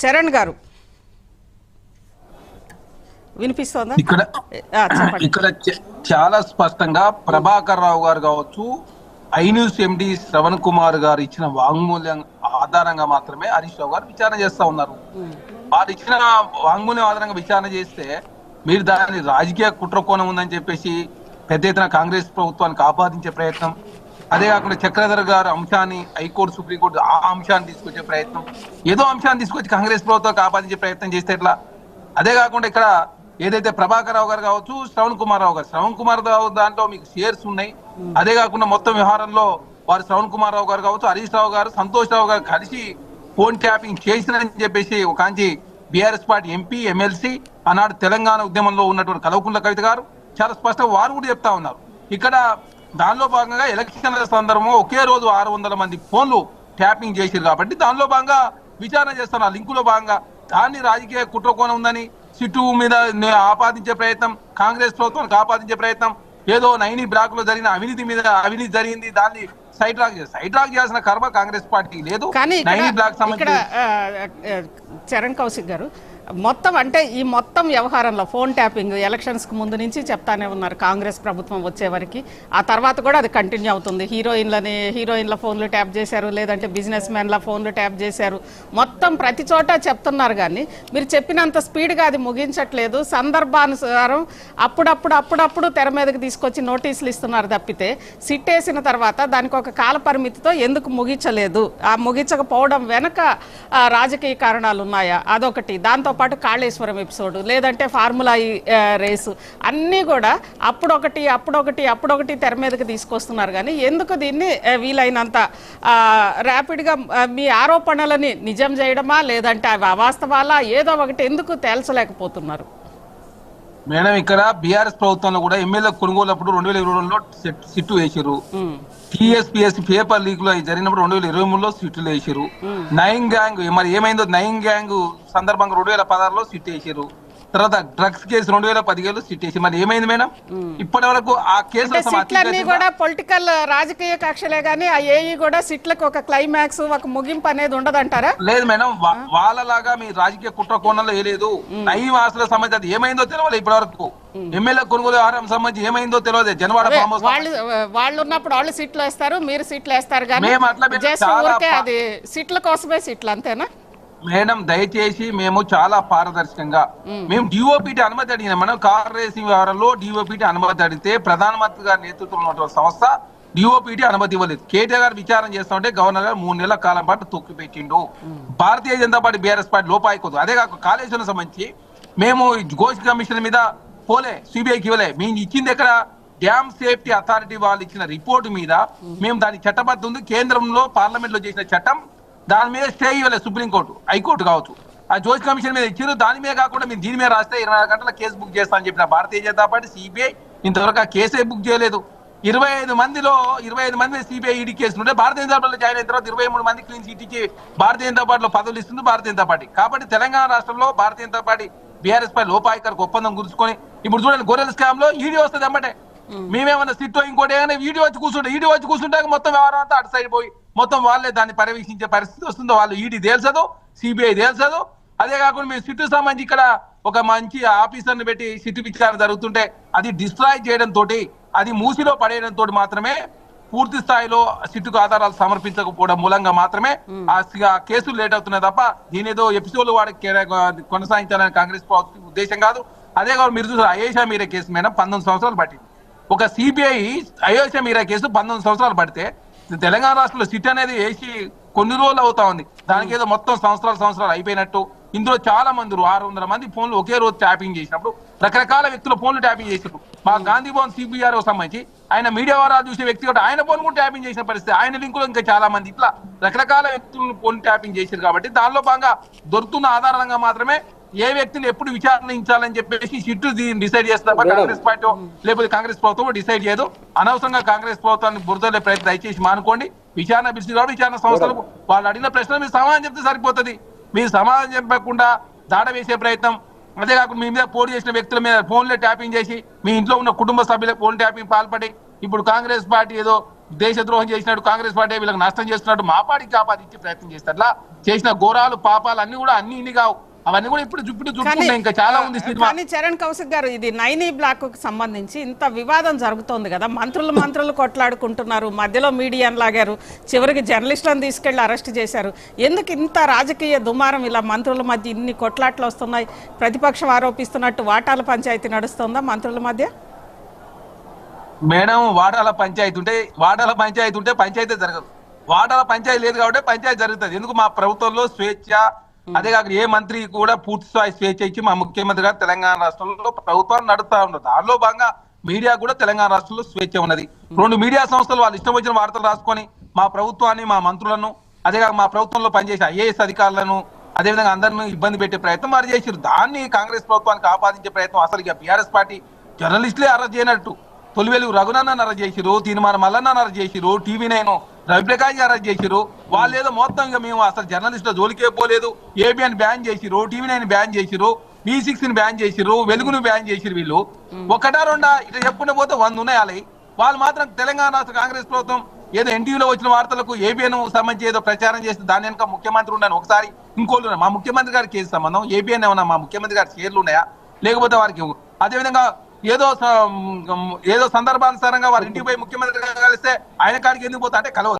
చరణ్ గారు వినిపిస్తోందా? ఇక్కడ చాలా స్పష్టంగా ప్రభాకర్ రావు గారు కావచ్చు, ఐన్యూస్ ఎండి శ్రవణ్ కుమార్ గారు ఇచ్చిన వాంగ్మూల్యం ఆధారంగా మాత్రమే హరీష్ రావు గారు విచారణ చేస్తా ఉన్నారు. వారు ఇచ్చిన వాంగ్మూల్యం ఆధారంగా విచారణ చేస్తే మీరు దాన్ని రాజకీయ కుట్రకోణం ఉందని చెప్పేసి పెద్ద ఎత్తున కాంగ్రెస్ ప్రభుత్వానికి ఆపాదించే ప్రయత్నం, అదే కాకుండా చక్రధర్ గారు అంశాన్ని హైకోర్టు సుప్రీంకోర్టు ఆ అంశాన్ని తీసుకొచ్చే ప్రయత్నం, ఏదో అంశాన్ని తీసుకొచ్చి కాంగ్రెస్ ప్రభుత్వానికి ఆపాదించే ప్రయత్నం చేస్తే ఎట్లా? అదే కాకుండా ఇక్కడ ఏదైతే ప్రభాకర్ రావు గారు కావచ్చు, శ్రవణ్ కుమార్ రావు దాంట్లో మీకు షేర్స్ ఉన్నాయి. అదే కాకుండా మొత్తం వ్యవహారంలో వారు శ్రవణ్ కుమార్ రావు గారు కావచ్చు, హరీష్ రావు గారు, సంతోష్ రావు గారు కలిసి ఫోన్ ట్యాపింగ్ చేసినని చెప్పేసి ఒక కాంచి బీఆర్ఎస్ పార్టీ ఎంపీ, ఎమ్మెల్సీ, ఆనాడు తెలంగాణ ఉద్యమంలో ఉన్నటువంటి కల్వకుంట్ల కవిత గారు చాలా స్పష్టంగా వారు కూడా చెప్తా ఉన్నారు. ఇక్కడ దానిలో భాగంగా ఎలక్షన్ల సందర్భంగా ఒకే రోజు 600 మంది ఫోన్లు ట్యాపింగ్ చేశారు కాబట్టి దానిలో భాగంగా విచారణ చేస్తున్నారు. లింకులో భాగంగా దాన్ని రాజకీయ కుట్రకోణం ఉందని సిట్టు మీద ఆపాదించే ప్రయత్నం, కాంగ్రెస్ ప్రభుత్వానికి ఆపాదించే ప్రయత్నం, ఏదో నైని బ్లాక్ లో జరిగిన అవినీతి జరిగింది, దాన్ని సైడ్ ట్రాక్ చేయాల్సిన కర్మ కాంగ్రెస్ పార్టీ లేదు. నైని బ్లాక్ చరణ్ కౌశిక్ గారు మొత్తం అంటే ఈ మొత్తం వ్యవహారంలో ఫోన్ ట్యాపింగ్ ఎలక్షన్స్కి ముందు నుంచి చెప్తానే ఉన్నారు కాంగ్రెస్ ప్రభుత్వం వచ్చే వరకు. ఆ తర్వాత కూడా అది కంటిన్యూ అవుతుంది. హీరోయిన్ల ఫోన్లు ట్యాప్ చేశారు, లేదంటే బిజినెస్ మ్యాన్ల ఫోన్లు ట్యాప్ చేశారు, మొత్తం ప్రతి చోట చెప్తున్నారు. కానీ మీరు చెప్పినంత స్పీడ్గా అది ముగించట్లేదు. సందర్భానుసారం అప్పుడప్పుడు తెర మీదకి తీసుకొచ్చి నోటీసులు ఇస్తున్నారు తప్పితే సిట్ వేసిన తర్వాత దానికి ఒక కాల పరిమితితో ఎందుకు ముగించలేదు? ఆ ముగించకపోవడం వెనక రాజకీయ కారణాలు ఉన్నాయా? అదొకటి. దాంతో పాటు కాళేశ్వరం ఎపిసోడ్, లేదంటే ఫార్ములా రేసు, అన్నీ కూడా అప్పుడొకటి తెర మీదకి తీసుకొస్తున్నారు. కానీ ఎందుకు దీన్ని వీలైనంత ర్యాపిడ్గా మీ ఆరోపణలని నిజం చేయడమా, లేదంటే అవి అవాస్తవాలా, ఏదో ఒకటి ఎందుకు తేల్చలేకపోతున్నారు? మేడం, ఇక్కడ బీఆర్ఎస్ ప్రభుత్వంలో కూడా ఎమ్మెల్యే కొనుగోలు అప్పుడు 2022లో సిట్టు వేసారు. టీఎస్పీఎస్సీ పేపర్ లీక్ లో జరిగినప్పుడు 2023లో సిట్టులు వేసారు. నైన్ గ్యాంగ్ మరి ఏమైందో, నైన్ గ్యాంగ్ సందర్భంగా 2016లో సిట్ వేసారు. తర్వాత డ్రగ్స్ కేసు 2017లో సిట్ వేసి మరి ఏమైంది మేడం? ఇప్పటి వరకు ఆ కేసులు కూడా పొలిటికల్ రాజకీయ కక్షలే గానీ ఆ ఏఈ కూడా సిట్లకు ఒక క్లైమాక్స్, ఒక ముగింపు అనేది ఉండదంటారా? లేదు మేడం, వాళ్ళలాగా మీ రాజకీయ కుట్ర కోణంలో వేయలేదు. నైన్ ఆస్తుల సంబంధించి అది ఏమైందో తెలియదు ఇప్పటి వరకు. ఎమ్మెల్యే కొనుగోలు వ్యవహారం సంబంధించి ఏమైందో తెలియదు. జనవాడ వాళ్ళు ఉన్నప్పుడు వాళ్ళు సీట్లు వేస్తారు, మీరు సీట్లు వేస్తారు, కానీ అది సీట్ల కోసమే సీట్లు, అంతేనా మేడం? దయచేసి మేము చాలా పారదర్శకంగా మేము డిఓపిటి అనుమతి అడిగినాం. మనం కార్ రేసింగ్ వ్యవహారంలో డిఓపిటి అనుమతి అడిగితే ప్రధానమంత్రి గారి నేతృత్వంలో ఉన్నటువంటి సంస్థ డిఓపిటి అనుమతి ఇవ్వలేదు. కేటీఆర్ గారు విచారణ చేస్తా ఉంటే గవర్నర్ గారు 3 నెలల కాలం పాటు తొక్కిపెట్టిండు. Bharatiya Janata party BRS party లోపాయికోదు. అదే కాక కాళేశ్వరం సంబంధించి మేము గోష్ఠి కమిషన్ మీద పోలే, సిబిఐకి ఇవ్వలే. మేము ఇచ్చింది ఎక్కడ? డ్యామ్ సేఫ్టీ అథారిటీ వాళ్ళు ఇచ్చిన రిపోర్టు మీద మేము దానికి చట్టబద్ధ ఉంది. కేంద్రంలో పార్లమెంట్ లో చేసిన చట్టం, దాని మీద స్టే ఇవ్వలేదు సుప్రీంకోర్టు, హైకోర్టు కావచ్చు. ఆ జోష్ కమిషన్ మీద ఇచ్చారు. దాని మీద కాకుండా మీరు దీని మీద రాస్తే 24 గంటల కేసు బుక్ చేస్తా అని చెప్పిన భారతీయ జనతా పార్టీ, సిబిఐ ఇంతవరకు ఆ కేసే బుక్ చేయలేదు. 25 మంది సిబిఐ ఈడీ కేసులు ఉంటే భారతీయ జనతా పార్టీలో జాయిన్ అయిన తర్వాత 23 మంది క్లీన్ చిట్ ఇచ్చి భారతీయ జనతా పార్టీలో పదవులు ఇస్తుంది భారతీయ జనతా పార్టీ. కాబట్టి తెలంగాణ రాష్ట్రంలో భారతీయ జనతా పార్టీ బీఆర్ఎస్ పై లోపాయికరకు ఒప్పందం గుర్చుకొని ఇప్పుడు చూడండి, గొర్రెల స్కామ్ లో ఈడీ వస్తుంది అమ్మటే. మేమేమన్నా సిట్టో ఇంకోటి ఏమైనా ఈడీ వచ్చి కూర్చుంటే మొత్తం వ్యవహారం అంతా అటు సైడ్ పోయి మొత్తం వాళ్ళే దాన్ని పర్యవేక్షించే పరిస్థితి వస్తుందో. వాళ్ళు ఈడీ తేల్చదు, సిబిఐ తేల్చదు. అదే కాకుండా మేము సిట్టు సంబంధించి ఇక్కడ ఒక మంచి ఆఫీసర్ని పెట్టి సిట్టు విచారణ జరుగుతుంటే అది డిస్ట్రాయ్ చేయడం తోటి, అది మూసిలో పడేయడం తోటి మాత్రమే పూర్తి స్థాయిలో సిట్టుకు ఆధారాలు సమర్పించకపోవడం మూలంగా మాత్రమే ఆ కేసులు లేట్ అవుతున్నాయి తప్ప దీనేదో ఎపిసోడ్ వాడికి కొనసాగించాలని కాంగ్రెస్ పార్టీ ఉద్దేశం కాదు. అదే కాదు, మీరు చూసారు అయేషా మీరా కేసు మీద 19 సంవత్సరాలు పట్టింది. ఒక సిబిఐ అయేషా మీరా కేసు 19 సంవత్సరాలు పడితే తెలంగాణ రాష్ట్రంలో సిట్ అనేది వేసి కొన్ని రోజులు అవుతా ఉంది. దానికి ఏదో మొత్తం సంవత్సరాలు అయిపోయినట్టు. ఇందులో చాలా మంది 600 మంది ఫోన్లు ఒకే రోజు ట్యాపింగ్ చేసినప్పుడు రకరకాల వ్యక్తుల ఫోన్లు ట్యాపింగ్ చేసినప్పుడు మా గాంధీ భవన్ సిబిఆర్ సంబంధించి ఆయన మీడియా వారాలు చూసే వ్యక్తి కూడా ఆయన ఫోన్ కూడా ట్యాపింగ్ చేసిన పరిస్థితి, ఆయన లింకులో ఇంకా చాలా మంది ఇట్లా రకరకాల వ్యక్తులను ఫోన్ ట్యాపింగ్ చేశారు. కాబట్టి దానిలో భాగంగా దొరుకుతున్న ఆధారంగా మాత్రమే ఏ వ్యక్తిని ఎప్పుడు విచారించాలని చెప్పేసి సిట్టు డిసైడ్ చేస్తా. కాంగ్రెస్ పార్టీ లేకపోతే కాంగ్రెస్ ప్రభుత్వం డిసైడ్ చేయదు. అనవసరంగా కాంగ్రెస్ ప్రభుత్వాన్ని బురదలే ప్రయత్నం దయచేసి మానుకోండి. విచారణ పిలిచి కాబట్టి విచారణ సంస్థలు వాళ్ళు అడిగిన ప్రశ్నలు మీరు సమాధానం చెప్తే సరిపోతుంది. మీరు సమాధానం చెప్పకుండా దాడ వేసే ప్రయత్నం, అదే కాకుండా మీ మీద పోటీ చేసిన వ్యక్తుల మీద ఫోన్లే ట్యాపింగ్ చేసి మీ ఇంట్లో ఉన్న కుటుంబ సభ్యుల ఫోన్ ట్యాపింగ్ పాల్పడి ఇప్పుడు కాంగ్రెస్ పార్టీ ఏదో దేశద్రోహం చేసినట్టు కాంగ్రెస్ పార్టీ వీళ్ళకి నష్టం చేస్తున్నట్టు మా పార్టీకి ఆపాదించే ప్రయత్నం చేస్తారు. అట్లా చేసిన ఘోరాలు పాపాలు అన్ని కూడా ఇన్ని కావు, అవన్నీ కూడా ఇప్పుడు చూపుకుంటే ఇంకా చాలా ఉంది సినిమా. కానీ చరణ్ కౌశిక్ గారు, ఇది నైనీ బ్లాక్ కు సంబంధించి ఇంత వివాదం జరుగుతోంది కదా, మంత్రులు కొట్లాడుకుంటున్నారు, మధ్యలో మీడియాను లాగారు, చివరికి జర్నలిస్టులను తీసుకెళ్లి అరెస్ట్ చేశారు. ఎందుకు ఇంత రాజకీయ దుమారం, ఇలా మంత్రుల మధ్య ఇన్ని కొట్లాట్లు వస్తున్నాయి? ప్రతిపక్షం ఆరోపిస్తున్నట్టు వాటాల పంచాయతీ నడుస్తుందా మంత్రుల మధ్య? మేడం, వాటాల పంచాయతీ ఉంటే పంచాయతీ జరగదు. వాటాల పంచాయతీ లేదు కాబట్టి పంచాయతీ జరుగుతుంది. ఎందుకు? మా ప్రభుత్వంలో స్వేచ్ఛ, అదే కాక ఏ మంత్రి కూడా పూర్తి స్థాయి స్వేచ్ఛ ఇచ్చి మా ముఖ్యమంత్రి గారు తెలంగాణ రాష్ట్రంలో ప్రభుత్వాన్ని నడుపుతా ఉన్నారు. దానిలో భాగంగా మీడియా కూడా తెలంగాణ రాష్ట్రంలో స్వేచ్ఛ ఉన్నది. 2 మీడియా సంస్థలు వాళ్ళు ఇష్టం వచ్చిన వార్తలు రాసుకొని మా ప్రభుత్వాన్ని, మా మంత్రులను, అదే కాక మా ప్రభుత్వంలో పనిచేసే ఐఏఎస్ అధికారులను, అదేవిధంగా అందరినీ ఇబ్బంది పెట్టే ప్రయత్నం వారు చేశారు. దాన్ని కాంగ్రెస్ ప్రభుత్వానికి ఆపాదించే ప్రయత్నం, అసలు ఇక బీఆర్ఎస్ పార్టీ జర్నలిస్టులే అరెస్ట్ చేయనట్టు, తొలివేలు రఘునన్న అరెస్ట్ చేసిరు, తీర్మాన మల్లన్న అరెస్ట్ చేసిరు, TV9 రవిప్రకాష్ అరెస్ట్ చేసిరు. వాళ్ళు ఏదో మొత్తం ఇక మేము అసలు జర్నలిస్టుల జోలికే పోలేదు, ABN బ్యాన్ చేసిరు, TV9 బ్యాన్ చేసిరు, V6 బ్యాన్ చేసిరు, వెలుగును బ్యాన్ చేసిరు. వీళ్ళు ఒకటా రెండా ఇట్లా చెప్పుకుంటే పోతే 100 ఉన్నాయి. వాళ్ళవి వాళ్ళు మాత్రం తెలంగాణ రాష్ట్ర కాంగ్రెస్ ప్రభుత్వం ఏదో NTVలో వచ్చిన వార్తలకు ABN సంబంధించి ఏదో ప్రచారం చేస్తే దాని వెనక ముఖ్యమంత్రి ఉన్నాను ఒకసారి, ఇంకోళ్ళు మా ముఖ్యమంత్రి గారికి కేసు సంబంధం, ABN ఏమన్నా మా ముఖ్యమంత్రి గారి షేర్లు ఉన్నాయా, లేకపోతే వారికి అదేవిధంగా ఏదో సందర్భానుసారంగా వారి ఇంటికి పోయి ముఖ్యమంత్రి కలిస్తే ఆయన కాడికి ఎందుకు పోతా అంటే కలవదు.